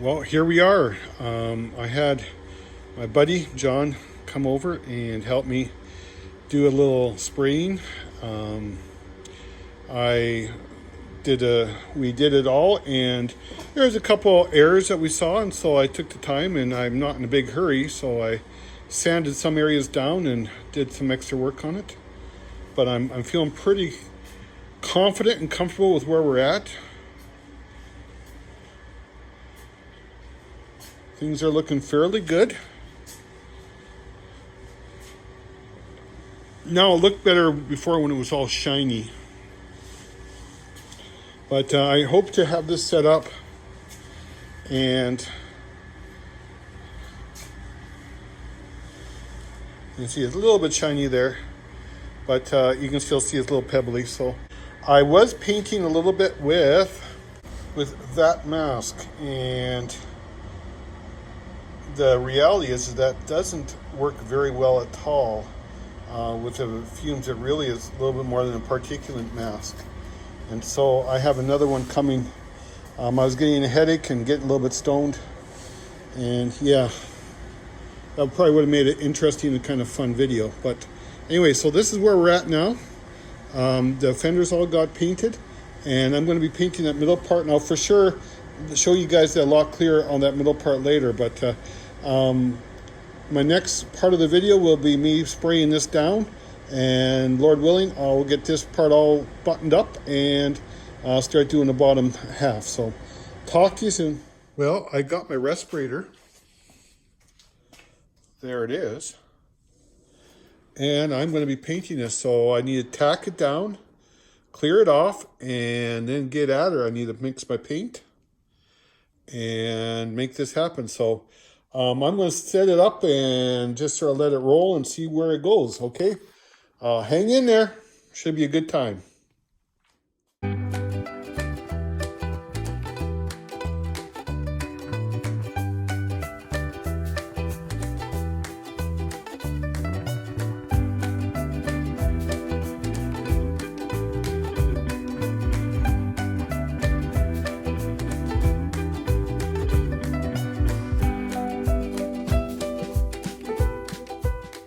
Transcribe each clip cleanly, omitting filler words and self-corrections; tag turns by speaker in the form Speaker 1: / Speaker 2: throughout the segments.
Speaker 1: Well, here we are. I had my buddy John come over and help me do a little spraying. Um, I we did it all, and there's a couple errors that we saw, and so I took the time, and I'm not in a big hurry, so I sanded some areas down and did some extra work on it. But I'm feeling pretty confident and comfortable with where we're at. Things are looking fairly good. Now it looked better before when it was all shiny. But I hope to have this set up, and you can see it's a little bit shiny there, but you can still see it's a little pebbly. So I was painting a little bit with that mask, and the reality is that doesn't work very well at all with the fumes. It really is a little bit more than a particulate mask. And so I have another one coming. I was getting a headache and getting a little bit stoned. And yeah, that probably would have made it interesting and kind of fun video. But anyway, so this is where we're at now. The fenders all got painted, and I'm going to be painting that middle part. And I'll for sure show you guys that a lot clearer on that middle part later. But my next part of the video will be me spraying this down. And Lord willing, I'll get this part all buttoned up and I'll start doing the bottom half. So talk to you soon. Well, I got my respirator. There it is. And I'm going to be painting this. So I need to tack it down, clear it off, and then get at her. I need to mix my paint and make this happen. So I'm going to set it up and just sort of let it roll and see where it goes, okay? Hang in there. Should be a good time.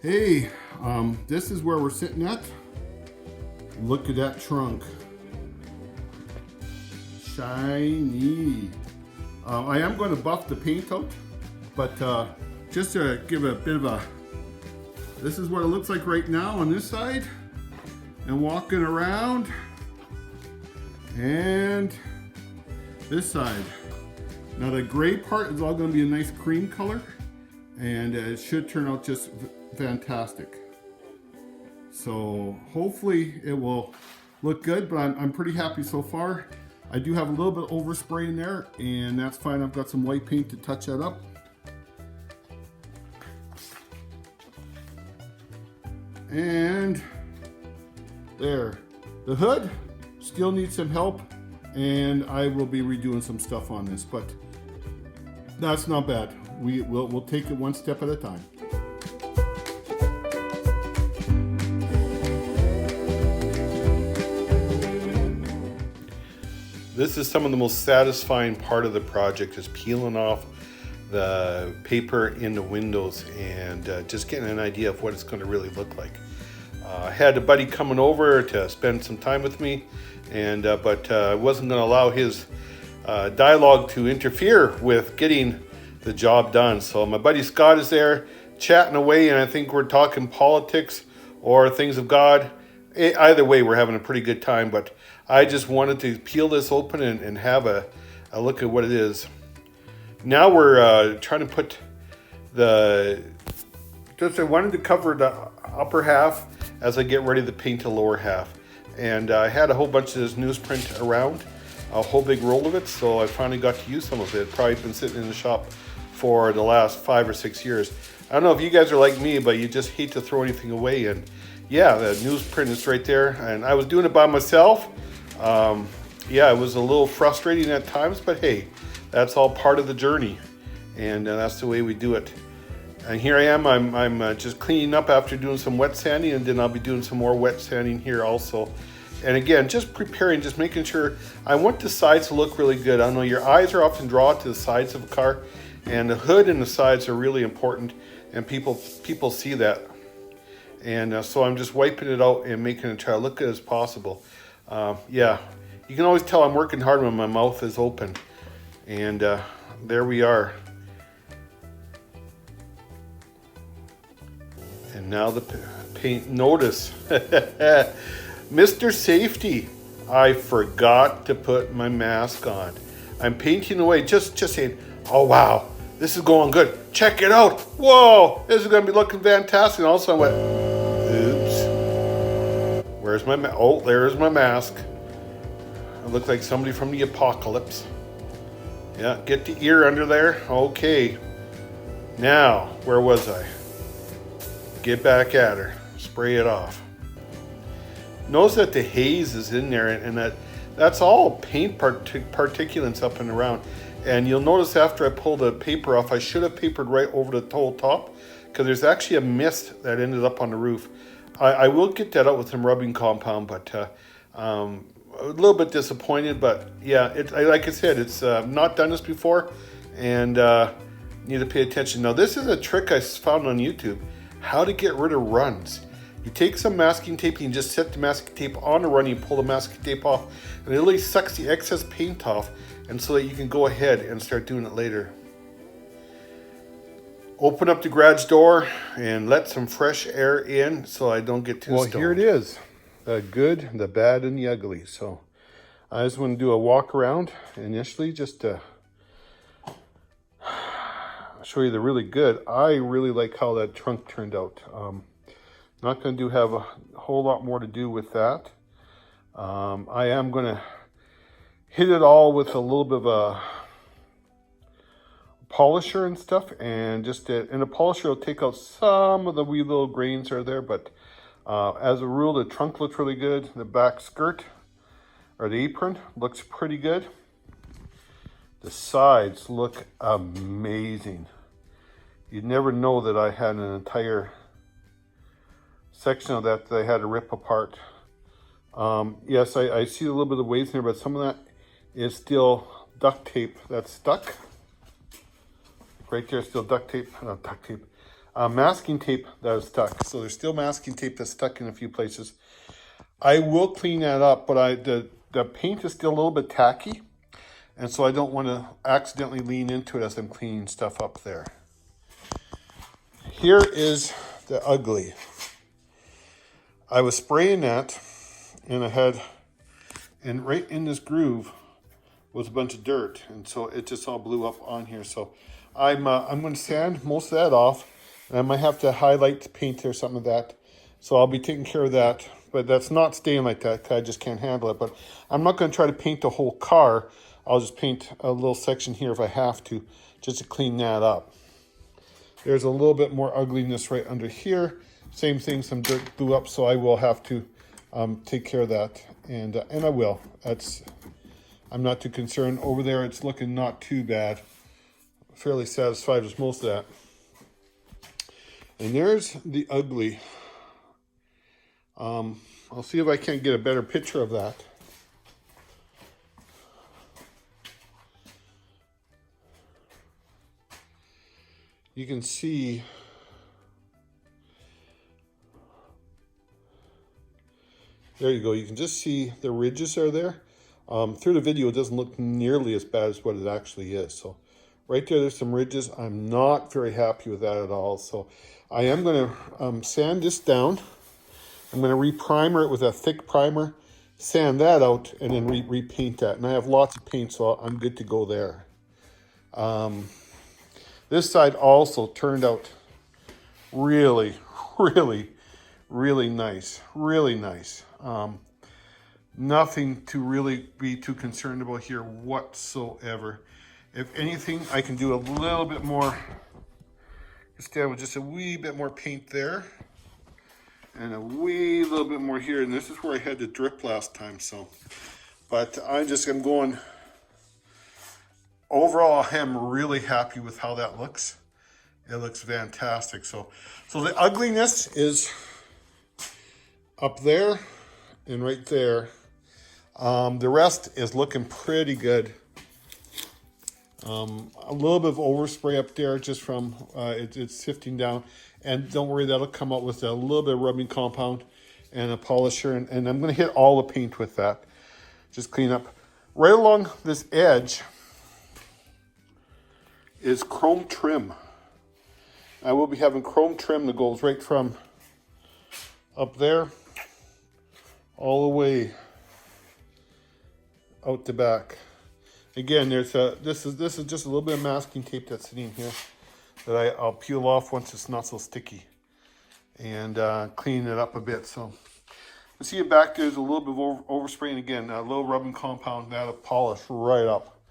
Speaker 1: Hey, this is where we're sitting at. Look at that trunk. Shiny. I am going to buff the paint out, but just to give a bit of a, this is what it looks like right now on this side, and walking around, and this side. Now the gray part is all going to be a nice cream color, and it should turn out just fantastic. So hopefully it will look good, but I'm pretty happy so far. I do have a little bit of overspray in there, and that's fine. I've got some white paint to touch that up. And there. The hood still needs some help, and I will be redoing some stuff on this, but that's not bad. We'll take it one step at a time. This is some of the most satisfying part of the project, is peeling off the paper in the windows and just getting an idea of what it's going to really look like. I had a buddy coming over to spend some time with me, and but I wasn't going to allow his dialogue to interfere with getting the job done. So my buddy Scott is there chatting away, and I think we're talking politics or things of God. Either way, we're having a pretty good time, but I just wanted to peel this open and have a look at what it is. Now we're trying to put I wanted to cover the upper half as I get ready to paint the lower half. And I had a whole bunch of this newsprint around, a whole big roll of it, so I finally got to use some of it. Probably been sitting in the shop for the last 5 or 6 years. I don't know if you guys are like me, but you just hate to throw anything away. And yeah, the newsprint is right there, and I was doing it by myself. Yeah, it was a little frustrating at times, but hey, that's all part of the journey, and that's the way we do it. And here I am, I'm just cleaning up after doing some wet sanding, and then I'll be doing some more wet sanding here also. And again, just preparing, just making sure, I want the sides to look really good. I know your eyes are often drawn to the sides of a car, and the hood and the sides are really important, and people see that. And so I'm just wiping it out and making it try to look good as possible. Yeah, you can always tell I'm working hard when my mouth is open. And there we are. And now the paint, notice. Mr. Safety, I forgot to put my mask on. I'm painting away, just saying, oh wow, this is going good. Check it out. Whoa, this is gonna be looking fantastic. And also I went, oops. Where's my mask? Oh, there's my mask. I look like somebody from the apocalypse. Yeah, get the ear under there. Okay. Now, where was I? Get back at her. Spray it off. Notice that the haze is in there, and that's all paint particulates up and around. And you'll notice after I pull the paper off, I should have papered right over the whole top, because there's actually a mist that ended up on the roof. I will get that out with some rubbing compound, but a little bit disappointed. But yeah, like I said, it's not done this before, and need to pay attention. Now this is a trick I found on YouTube, how to get rid of runs. You take some masking tape, you can just set the masking tape on the run, you pull the masking tape off, and it really sucks the excess paint off, and so that you can go ahead and start doing it later. Open up the garage door and let some fresh air in so I don't get too stoned. Well, here it is, the good, the bad, and the ugly. So I just want to do a walk around initially, just to show you the really good. I really like how that trunk turned out. Not going to have a whole lot more to do with that. I am going to hit it all with a little bit of a polisher and stuff, and and a polisher will take out some of the wee little grains are there, but as a rule, the trunk looks really good. The back skirt or the apron looks pretty good. The sides look amazing. You'd never know that I had an entire section of that I had to rip apart. Yes, I see a little bit of waves in there, but some of that is still duct tape that's stuck. Right there, still masking tape that is stuck. So there's still masking tape that's stuck in a few places. I will clean that up, but the paint is still a little bit tacky, and so I don't want to accidentally lean into it as I'm cleaning stuff up there. Here is the ugly. I was spraying that, and right in this groove was a bunch of dirt, and so it just all blew up on here. So I'm going to sand most of that off, and I might have to highlight the paint or something like that. So I'll be taking care of that, but that's not staying like that, 'cause I just can't handle it. But I'm not going to try to paint the whole car. I'll just paint a little section here if I have to, just to clean that up. There's a little bit more ugliness right under here. Same thing, some dirt blew up, so I will have to take care of that, and I will. I'm not too concerned. Over there, it's looking not too bad. Fairly satisfied with most of that. And there's the ugly. I'll see if I can't get a better picture of that. You can see there you go. You can just see the ridges are there. Through the video, it doesn't look nearly as bad as what it actually is. So right there's some ridges. I'm not very happy with that at all. So I am going to sand this down. I'm going to re-primer it with a thick primer, sand that out, and then repaint that. And I have lots of paint, so I'm good to go there. This side also turned out really, really, really nice. Really nice. Nothing to really be too concerned about here whatsoever. If anything, I can do a little bit more, instead with just a wee bit more paint there, and a wee little bit more here. And this is where I had the drip last time. So, but I'm going. Overall, I am really happy with how that looks. It looks fantastic. So the ugliness is up there, and right there. The rest is looking pretty good. A little bit of overspray up there just from it's sifting down. And don't worry, that'll come out with a little bit of rubbing compound and a polisher. And I'm going to hit all the paint with that. Just clean up. Right along this edge is chrome trim. I will be having chrome trim that goes right from up there all the way out the back. Again, there's this is just a little bit of masking tape that's sitting here that I'll peel off once it's not so sticky, and clean it up a bit. So you see it back there's a little bit of overspray, and again a little rubbing compound that'll polish right up,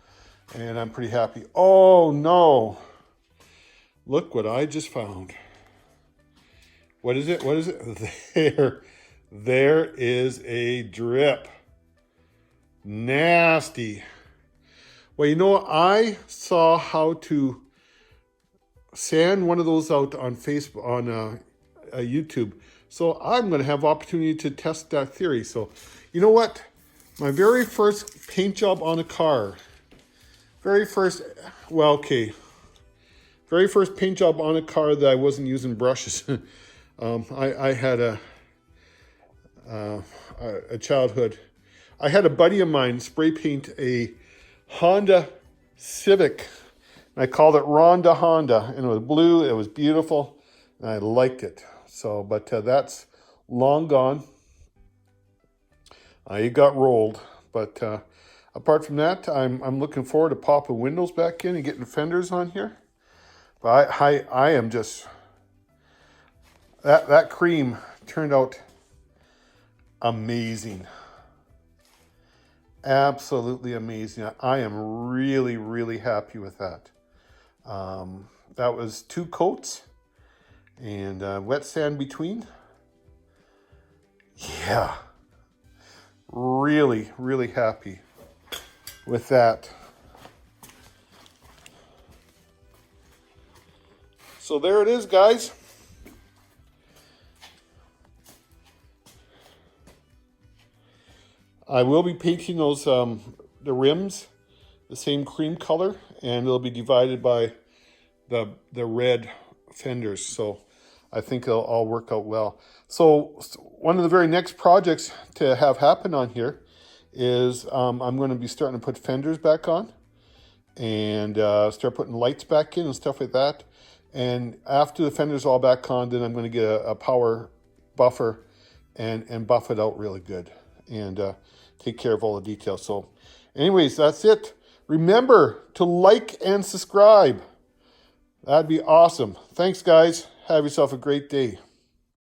Speaker 1: and I'm pretty happy. Oh no! Look what I just found. What is it? What is it? There is a drip. Nasty. Well, you know, I saw how to sand one of those out on Facebook, on YouTube. So I'm going to have opportunity to test that theory. So, you know what? My very first paint job on a car. Very first paint job on a car that I wasn't using brushes. I had a childhood. I had a buddy of mine spray paint a Honda Civic. I called it Rhonda Honda, and it was blue. It was beautiful, and I liked it. So, but that's long gone. It got rolled, but apart from that, I'm looking forward to popping windows back in and getting fenders on here. But I am just that cream turned out amazing. Absolutely amazing. I am really, really happy with that. That was 2 coats and wet sand between. Yeah, really, really happy with that. So there it is, guys. I will be painting those the rims the same cream color, and it'll be divided by the red fenders. So I think it'll all work out well. So one of the very next projects to have happen on here is I'm going to be starting to put fenders back on and start putting lights back in and stuff like that. And after the fenders all back on, then I'm going to get a power buffer and buff it out really good and take care of all the details. So anyways, that's it. Remember to like and subscribe. That'd be awesome. Thanks, guys. Have yourself a great day.